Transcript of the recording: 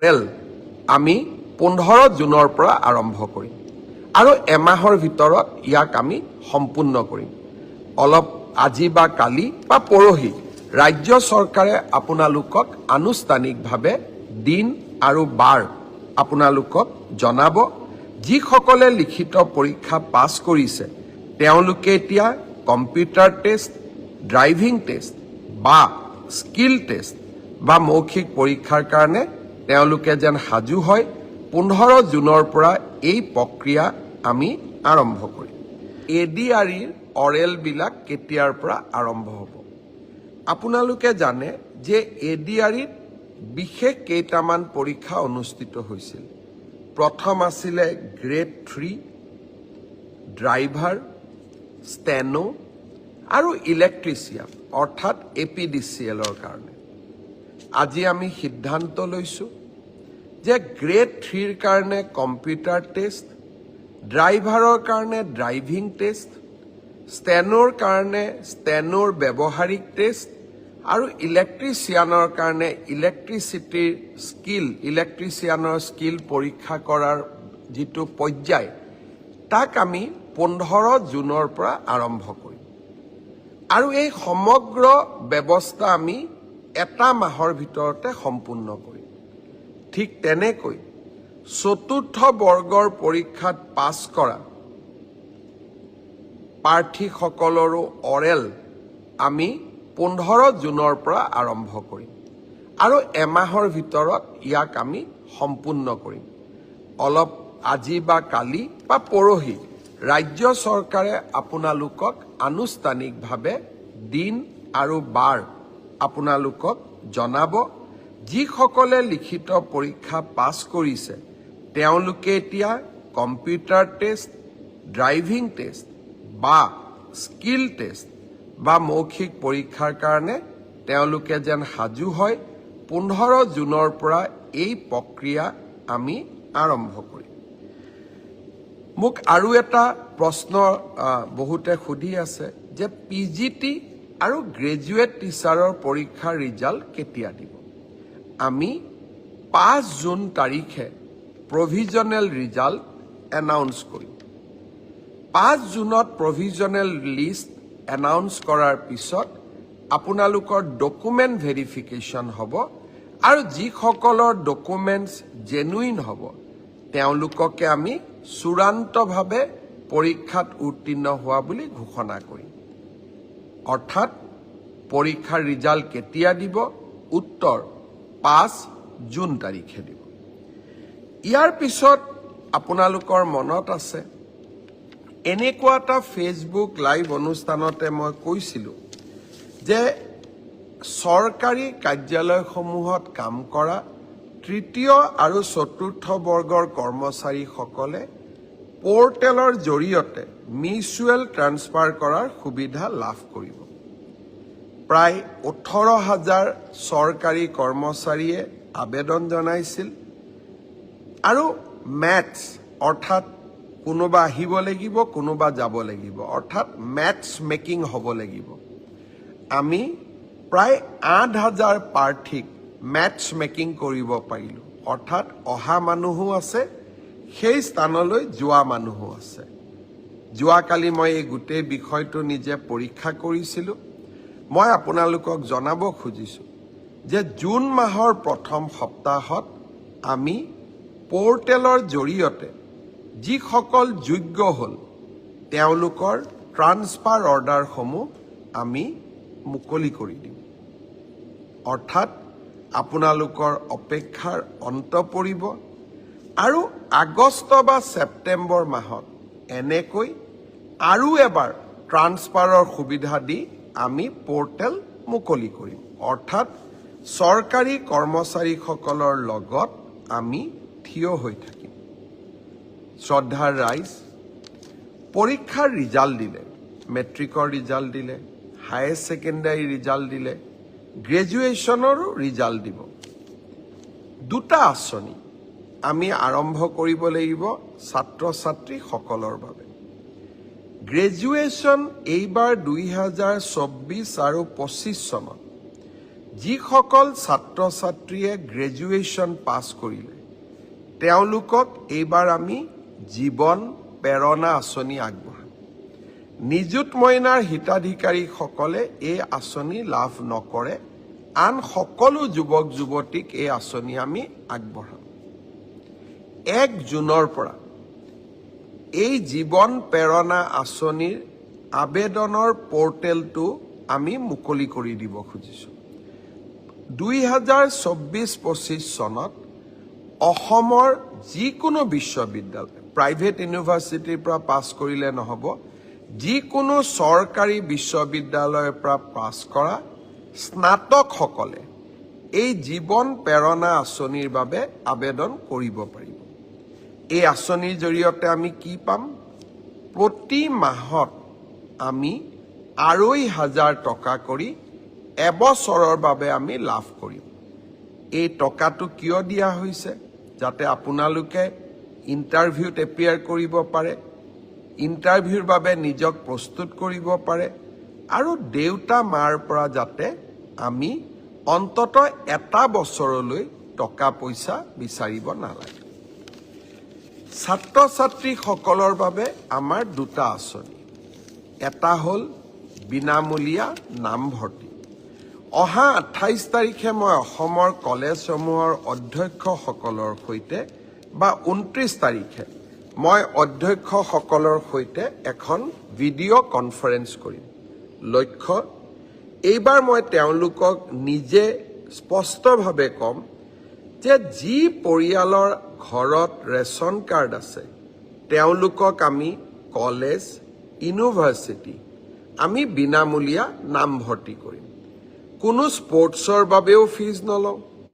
Oral আমি 15 জুনৰ পৰা আৰম্ভ কৰিম আৰু এমাহৰ ভিতৰত ইয়াক আমি সম্পূৰ্ণ কৰিম। অলপ আজি বা কালি বা পৰহি ৰাজ্য চৰকাৰে আপোনালোকক আনুষ্ঠানিকভাৱে দিন আৰু বাৰ আপোনালোকক জনাব। যিসকলে লিখিত পৰীক্ষা পাছ কৰিছে তেওঁলোকে এতিয়া কম্পিউটাৰ টেষ্ট, ড্ৰাইভিং টেষ্ট বা স্কিল টেষ্ট বা মৌখিক পৰীক্ষাৰ কাৰণে তেওঁলোকে যেন সাজু হয়। 15 জুনৰ পৰা এই প্ৰক্ৰিয়া আমি আৰম্ভ কৰিম। ADREৰ অৰেলবিলাক কেতিয়াৰ পৰা আৰম্ভ হ'ব? আপোনালোকে জানে যে ADREত বিশেষ কেইটামান পৰীক্ষা অনুষ্ঠিত হৈছিল। প্ৰথম আছিলে গ্ৰেড 3 ড্ৰাইভাৰ, ষ্টেনো আৰু ইলেক্ট্ৰিচিয়ান অৰ্থাৎ APDCLৰ কাৰণে। আজি আমি সিদ্ধান্ত লৈছোঁ যে গ্ৰেড 3ৰ কাৰণে কম্পিউটাৰ টেষ্ট, ড্ৰাইভাৰৰ কাৰণে ড্ৰাইভিং টেষ্ট, ষ্টেনোৰ কাৰণে ষ্টেনোৰ ব্যৱহাৰিক টেষ্ট আৰু ইলেক্ট্ৰিচিয়ানৰ কাৰণে ইলেক্ট্ৰিচিয়ানৰ স্কিল পৰীক্ষা কৰাৰ যিটো পৰ্যায় তাক আমি 15 জুনৰ পৰা আৰম্ভ কৰিম আৰু এই সমগ্ৰ ব্যৱস্থা আমি এটা মাহৰ ভিতৰতে সম্পূৰ্ণ কৰিম। ঠিক তেনেকৈ চতুৰ্থ বৰ্গৰ পৰীক্ষাত পাছ কৰা প্ৰাৰ্থীসকলৰো অৰেল আমি 15 জুনৰ পৰা আৰম্ভ কৰিম আৰু এমাহৰ ভিতৰত ইয়াক আমি সম্পূৰ্ণ কৰিম। অলপ আজি বা কালি বা পৰহি ৰাজ্য চৰকাৰে আপোনালোকক আনুষ্ঠানিকভাৱে দিন আৰু বাৰ আপোনালোকক জনাব। যিসকলে লিখিত পৰীক্ষা পাছ কৰিছে তেওঁলোকে এতিয়া কম্পিউটাৰ টেষ্ট, ড্ৰাইভিং টেষ্ট বা স্কিল টেষ্ট বা মৌখিক পৰীক্ষাৰ কাৰণে তেওঁলোকে যেন সাজু হয়। 15 জুনৰ পৰা এই প্ৰক্ৰিয়া আমি আৰম্ভ কৰিম। মোক আৰু এটা প্ৰশ্ন বহুতে সুধি আছে যে PGT আৰু গ্ৰেজুৱেট টিচাৰৰ পৰীক্ষাৰ ৰিজাল্ট কেতিয়া দিব? আমি 5 জুন তাৰিখে প্ৰভিজনেল ৰিজাল্ট এনাউন্স কৰিম। 5 জুনত প্ৰভিজনেল লিষ্ট এনাউন্স কৰাৰ পিছত আপোনালোকৰ ডকুমেণ্ট ভেৰিফিকেশ্যন হ'ব আৰু যিসকলৰ ডকুমেণ্টছ জেনুইন হ'ব তেওঁলোককে আমি চূড়ান্তভাৱে পৰীক্ষাত উত্তীৰ্ণ হোৱা বুলি ঘোষণা কৰিম। অৰ্থাৎ পৰীক্ষাৰ ৰিজাল্ট কেতিয়া দিব? উত্তৰ 5 জুন তাৰিখে দিব। ইয়াৰ পিছত আপোনালোকৰ মনত আছে এনেকুৱা এটা ফেচবুক লাইভ অনুষ্ঠানতে মই কৈছিলোঁ যে চৰকাৰী কাৰ্যালয়সমূহত কাম কৰা তৃতীয় আৰু চতুৰ্থ বৰ্গৰ কৰ্মচাৰীসকলে পৰ্টেলৰ জৰিয়তে মিউচুৱেল ট্ৰান্সফাৰ কৰাৰ সুবিধা লাভ কৰিব। প্ৰায় 18,000 চৰকাৰী কৰ্মচাৰীয়ে আবেদন জনাইছিল আৰু মেথছ অৰ্থাৎ কোনোবা আহিব লাগিব, কোনোবা যাব লাগিব, অৰ্থাৎ মেথছ মেকিং হ'ব লাগিব। আমি প্ৰায় 8,000 প্ৰাৰ্থীক মেথছ মেকিং কৰিব পাৰিলোঁ। অৰ্থাৎ অহা মানুহো আছে, সেই স্থানলৈ যোৱা মানুহো আছে। যোৱাকালি মই এই গোটেই বিষয়টো নিজে পৰীক্ষা কৰিছিলোঁ। মই আপোনালোকক জনাব খুজিছোঁ যে জুন মাহৰ প্ৰথম সপ্তাহত আমি পৰ্টেলৰ জৰিয়তে যিসকল যোগ্য হ'ল তেওঁলোকৰ ট্ৰান্সফাৰ অৰ্ডাৰসমূহ আমি মুকলি কৰি দিম। অৰ্থাৎ আপোনালোকৰ অপেক্ষাৰ অন্ত পৰিব আৰু আগষ্ট বা ছেপ্টেম্বৰ মাহত এনেকৈ আৰু এবাৰ ট্ৰান্সফাৰৰ সুবিধা দি আমি পৰ্টেল মুকলি কৰিম। অৰ্থাৎ চৰকাৰী কৰ্মচাৰীসকলৰ লগত আমি থিয় হৈ থাকিম। শ্ৰদ্ধাৰ ৰাইজ, পৰীক্ষাৰ ৰিজাল্ট দিলে, মেট্ৰিকৰ ৰিজাল্ট দিলে, হায়াৰ ছেকেণ্ডাৰী ৰিজাল্ট দিলে, গ্ৰেজুৱেশ্যনৰো ৰিজাল্ট দিব। দুটা আঁচনি আমি আৰম্ভ কৰিব লাগিব ছাত্ৰ ছাত্ৰীসকলৰ বাবে। গ্ৰেজুৱেশ্যন এইবাৰ 2024 আৰু 25 চনত যিসকল ছাত্ৰ ছাত্ৰীয়ে গ্ৰেজুৱেশ্যন পাছ কৰিলে তেওঁলোকক এইবাৰ আমি জীৱন প্ৰেৰণা আঁচনি আগবঢ়াম। নিযুত মইনাৰ হিতাধিকাৰীসকলে এই আঁচনি লাভ নকৰে, আন সকলো যুৱক যুৱতীক এই আঁচনি আমি আগবঢ়াম। 1 জুনৰ পৰা এই জীৱন প্ৰেৰণা আঁচনিৰ আবেদনৰ পৰ্টেলটো আমি মুকলি কৰি দিব খুজিছোঁ। 2024-25 চনত অসমৰ যিকোনো বিশ্ববিদ্যালয়, প্ৰাইভেট ইউনিভাৰ্চিটিৰ পৰা পাছ কৰিলে নহ'ব, যিকোনো চৰকাৰী বিশ্ববিদ্যালয়ৰ পৰা পাছ কৰা স্নাতকসকলে এই জীৱন প্ৰেৰণা আঁচনিৰ বাবে আবেদন কৰিব পাৰিব। এই আঁচনিৰ জৰিয়তে আমি কি পাম? প্ৰতি মাহত আমি 2,500 টকা কৰি এবছৰৰ বাবে আমি লাভ কৰিম। এই টকাটো কিয় দিয়া হৈছে? যাতে আপোনালোকে ইণ্টাৰভিউত এপিয়াৰ কৰিব পাৰে, ইণ্টাৰভিউৰ বাবে নিজক প্ৰস্তুত কৰিব পাৰে, আৰু দেউতা মাৰ পৰা যাতে আমি অন্ততঃ এটা বছৰলৈ টকা পইচা বিচাৰিব নালাগে। ছাত্ৰ ছাত্ৰীসকলৰ বাবে আমাৰ 2টা আঁচনি। এটা হ'ল বিনামূলীয়া নামভৰ্তি। অহা 28 তাৰিখে মই অসমৰ কলেজসমূহৰ অধ্যক্ষসকলৰ সৈতে বা 29 তাৰিখে মই অধ্যক্ষসকলৰ সৈতে এখন ভিডিঅ' কনফাৰেন্স কৰিম। লক্ষ্য, এইবাৰ মই তেওঁলোকক নিজে স্পষ্টভাৱে ক'ম যে যি পৰিয়ালৰ ঘৰত ৰেচন কাৰ্ড আছে তেওঁলোকক আমি কলেজ, ইউনিভাৰ্চিটি আমি বিনামূলীয়া নামভৰ্তি কৰিম। কোনো স্পৰ্টছৰ বাবেও ফিজ নলওঁ,